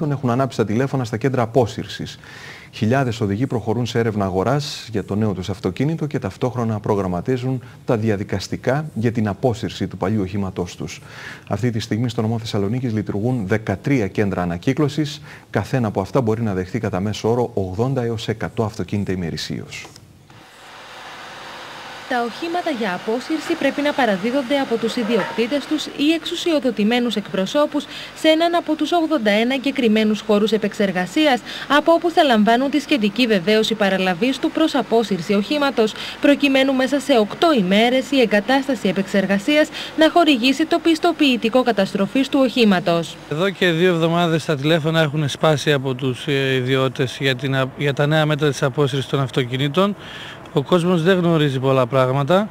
Έχουν ανάψει τα τηλέφωνα στα κέντρα απόσυρσης. Χιλιάδες οδηγοί προχωρούν σε έρευνα αγοράς για το νέο τους αυτοκίνητο και ταυτόχρονα προγραμματίζουν τα διαδικαστικά για την απόσυρση του παλιού οχήματός τους. Αυτή τη στιγμή στο νομό Θεσσαλονίκης λειτουργούν 13 κέντρα ανακύκλωσης. Καθένα από αυτά μπορεί να δεχτεί κατά μέσο όρο 80 έως 100 αυτοκίνητα ημερησίως. Τα οχήματα για απόσυρση πρέπει να παραδίδονται από τους ιδιοκτήτες τους ή εξουσιοδοτημένους εκπροσώπους σε έναν από τους 81 εγκεκριμένους χώρους επεξεργασίας, από όπου θα λαμβάνουν τη σχετική βεβαίωση παραλαβής του προς απόσυρση οχήματος, προκειμένου μέσα σε 8 ημέρες η εγκατάσταση επεξεργασίας να χορηγήσει το πιστοποιητικό καταστροφής του οχήματος. Εδώ και 2 εβδομάδες τα τηλέφωνα έχουν σπάσει από τους ιδιώτες για τα νέα μέτρα της απόσυρσης των αυτοκινήτων. Ο κόσμος δεν γνωρίζει πολλά πράγματα.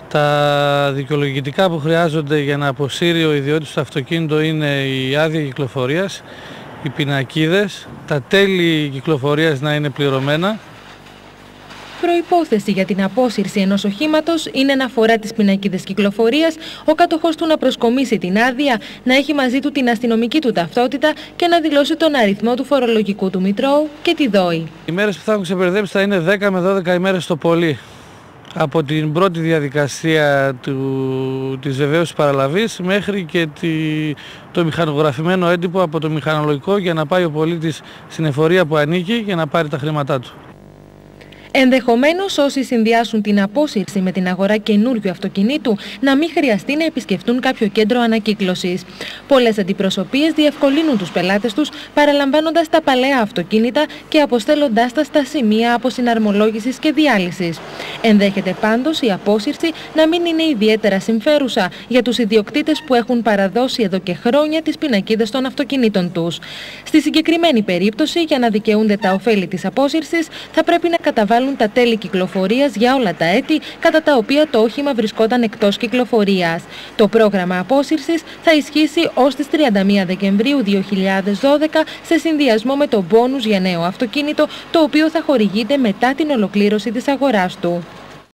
Τα δικαιολογητικά που χρειάζονται για να αποσύρει ο ιδιώτης το αυτοκίνητο είναι η άδεια κυκλοφορίας, οι πινακίδες, τα τέλη κυκλοφορίας να είναι πληρωμένα. Προϋπόθεση για την απόσυρση ενός οχήματος είναι να φορά τις πινακίδες κυκλοφορίας, ο κάτοχος του να προσκομίσει την άδεια, να έχει μαζί του την αστυνομική του ταυτότητα και να δηλώσει τον αριθμό του φορολογικού του μητρώου και τη ΔΟΗ. Οι μέρες που θα έχουν ξεπερδέψει θα είναι 10 με 12 ημέρες το πολύ. Από την πρώτη διαδικασία της βεβαίωσης παραλαβής μέχρι και το μηχανογραφημένο έντυπο από το μηχανολογικό για να πάει ο πολίτης στην εφορία που ανήκει για να πάρει τα χρήματά του. Ενδεχομένως όσοι συνδυάσουν την απόσυρση με την αγορά καινούριου αυτοκινήτου να μην χρειαστεί να επισκεφτούν κάποιο κέντρο ανακύκλωσης. Πολλές αντιπροσωπείες διευκολύνουν τους πελάτες τους παραλαμβάνοντας τα παλαιά αυτοκίνητα και αποστέλλοντάς τα στα σημεία αποσυναρμολόγησης και διάλυσης. Ενδέχεται πάντως η απόσυρση να μην είναι ιδιαίτερα συμφέρουσα για τους ιδιοκτήτες που έχουν παραδώσει εδώ και χρόνια τις πινακίδες των αυτοκινήτων τους. Στη συγκεκριμένη περίπτωση, για να δικαιούνται τα ωφέλη της απόσυρσης, θα πρέπει να καταβάλουν τα τέλη κυκλοφορίας για όλα τα έτη κατά τα οποία το όχημα βρισκόταν εκτός κυκλοφορίας. Το πρόγραμμα απόσυρσης θα ισχύσει ως τις 31 Δεκεμβρίου 2012 σε συνδυασμό με το μπόνους για νέο αυτοκίνητο, το οποίο θα χορηγείται μετά την ολοκλήρωση της αγοράς του.